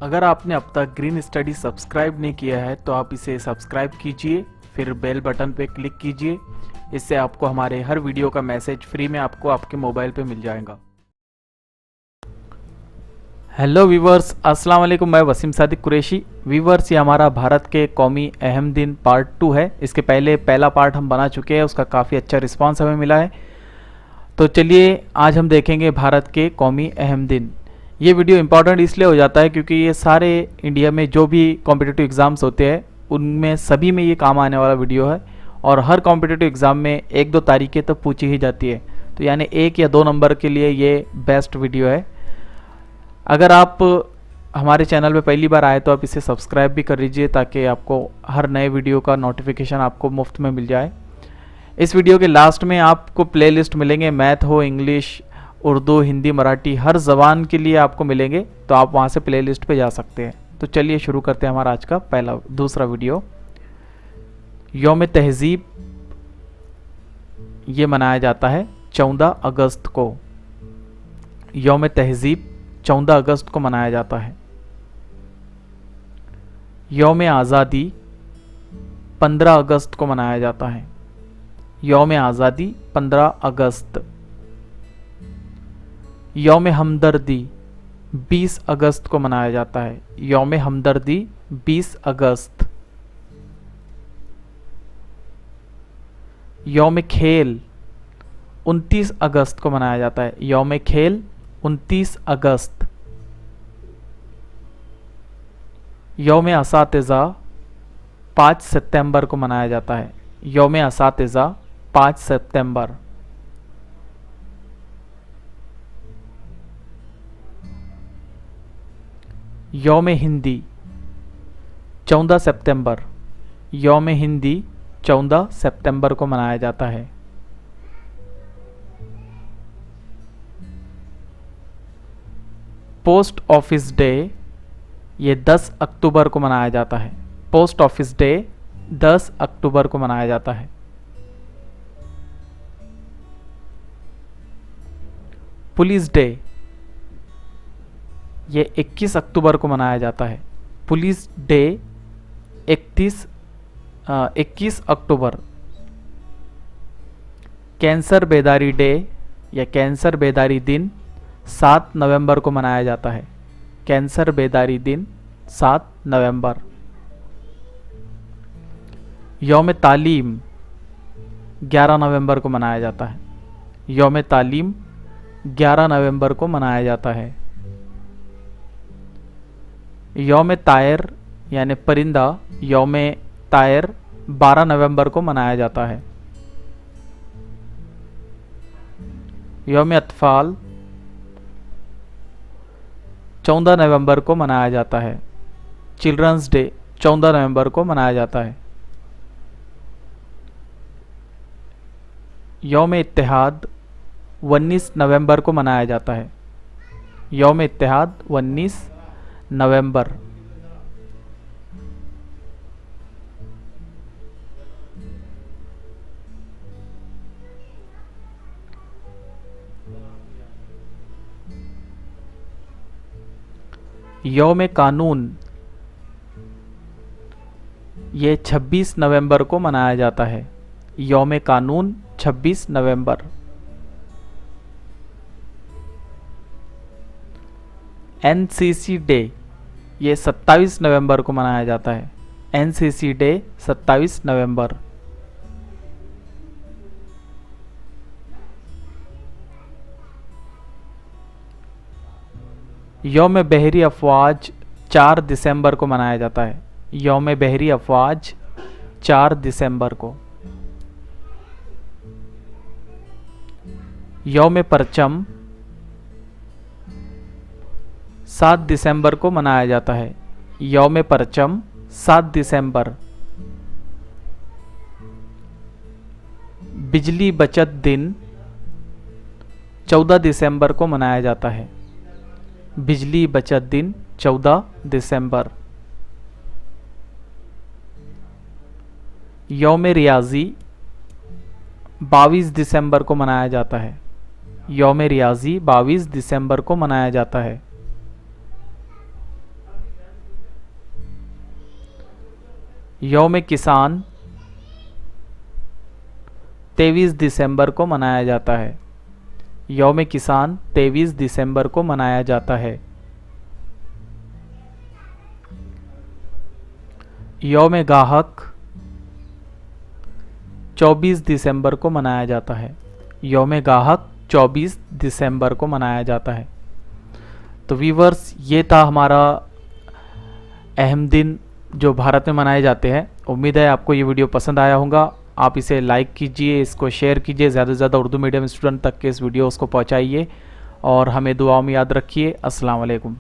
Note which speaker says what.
Speaker 1: अगर आपने अब तक ग्रीन स्टडी सब्सक्राइब नहीं किया है तो आप इसे सब्सक्राइब कीजिए, फिर बेल बटन पे क्लिक कीजिए। इससे आपको हमारे हर वीडियो का मैसेज फ्री में आपको आपके मोबाइल पे मिल जाएगा। हेलो वीवर्स, अस्सलाम वालेकुम। मैं वसीम सादिक कुरैशी। वीवर्स, ये हमारा भारत के कौमी अहम दिन पार्ट 2 है। इसके पहले पहला पार्ट हम बना चुके हैं, उसका काफ़ी अच्छा रिस्पांस हमें मिला है। तो चलिए आज हम देखेंगे भारत के कौमी अहम दिन। ये वीडियो इम्पॉर्टेंट इसलिए हो जाता है क्योंकि ये सारे इंडिया में जो भी कॉम्पिटिटिव एग्ज़ाम्स होते हैं उनमें सभी में ये काम आने वाला वीडियो है। और हर कॉम्पिटिटिव एग्ज़ाम में 1-2 तारीखें तो पूछी ही जाती है, तो यानी 1 या 2 नंबर के लिए ये बेस्ट वीडियो है। अगर आप हमारे चैनल पे पहली बार आए तो आप इसे सब्सक्राइब भी कर लीजिए ताकि आपको हर नए वीडियो का नोटिफिकेशन आपको मुफ्त में मिल जाए। इस वीडियो के लास्ट में आपको प्लेलिस्ट मिलेंगे, मैथ हो, इंग्लिश, उर्दू, हिंदी, मराठी, हर ज़बान के लिए आपको मिलेंगे, तो आप वहाँ से प्लेलिस्ट पे जा सकते हैं। तो चलिए शुरू करते हैं हमारा आज का दूसरा वीडियो। यौम तहज़ीब ये मनाया जाता है 14 अगस्त को। यौम तहज़ीब 14 अगस्त को मनाया जाता है। यौम आज़ादी 15 अगस्त को मनाया जाता है। यौम आज़ादी 15 अगस्त। यौम हमदर्दी 20 अगस्त को मनाया जाता है। यौम हमदर्दी 20 अगस्त। यौम खेल 29 अगस्त को मनाया जाता है। यौम खेल 29 अगस्त। यौम असातिज़ा 5 सितंबर को मनाया जाता है। यौम असातिज़ा 5 सितंबर। यौम हिंदी 14 सितंबर। यौम हिंदी 14 सितंबर को मनाया जाता है। पोस्ट ऑफिस डे ये 10 अक्टूबर को मनाया जाता है। पोस्ट ऑफिस डे 10 अक्टूबर को मनाया जाता है। पुलिस डे ये 21 अक्टूबर को मनाया जाता है। पुलिस डे 21 अक्टूबर। कैंसर बेदारी डे या कैंसर बेदारी दिन 7 नवंबर को मनाया जाता है। कैंसर बेदारी दिन 7 नवंबर। यौम तालीम 11 नवंबर को मनाया जाता है। यौम तालीम 11 नवंबर को मनाया जाता है। यौम तायर यानी परिंदा, यौम तायर 12 नवंबर को मनाया जाता है। यौम अतफाल 14 नवंबर को मनाया जाता है। चिल्ड्रंस डे 14 नवंबर को मनाया जाता है। यौम इत्तेहाद 19 नवंबर को मनाया जाता है। यौम इत्तेहाद 19 नवंबर। यौम कानून ये 26 नवंबर को मनाया जाता है। यौम कानून 26 नवंबर। एनसीसी डे ये 27 नवंबर को मनाया जाता है। एनसीसी डे 27 नवंबर। यौम बहरी अफवाज 4 दिसंबर को मनाया जाता है। यौम बहरी अफवाज 4 दिसंबर को। यौम परचम 7 दिसंबर को मनाया जाता है। यौम परचम 7 दिसंबर। बिजली बचत दिन 14 दिसंबर को मनाया जाता है। बिजली बचत दिन 14 दिसंबर। यौम रियाजी 22 दिसंबर को मनाया जाता है। यौम रियाजी 22 दिसंबर को मनाया जाता है। यौम किसान 23 दिसंबर को मनाया जाता है। यौम किसान 23 दिसंबर को मनाया जाता है। यौम गाहक 24 दिसंबर को मनाया जाता है। यौम गाहक 24 दिसंबर को मनाया जाता है। तो व्यूअर्स, ये था हमारा अहम दिन जो भारत में मनाए जाते हैं। उम्मीद है आपको ये वीडियो पसंद आया होगा। आप इसे लाइक कीजिए, इसको शेयर कीजिए, ज़्यादा से ज़्यादा उर्दू मीडियम स्टूडेंट तक के इस वीडियोस को पहुंचाइए और हमें दुआओं में याद रखिए। अस्सलाम वालेकुम।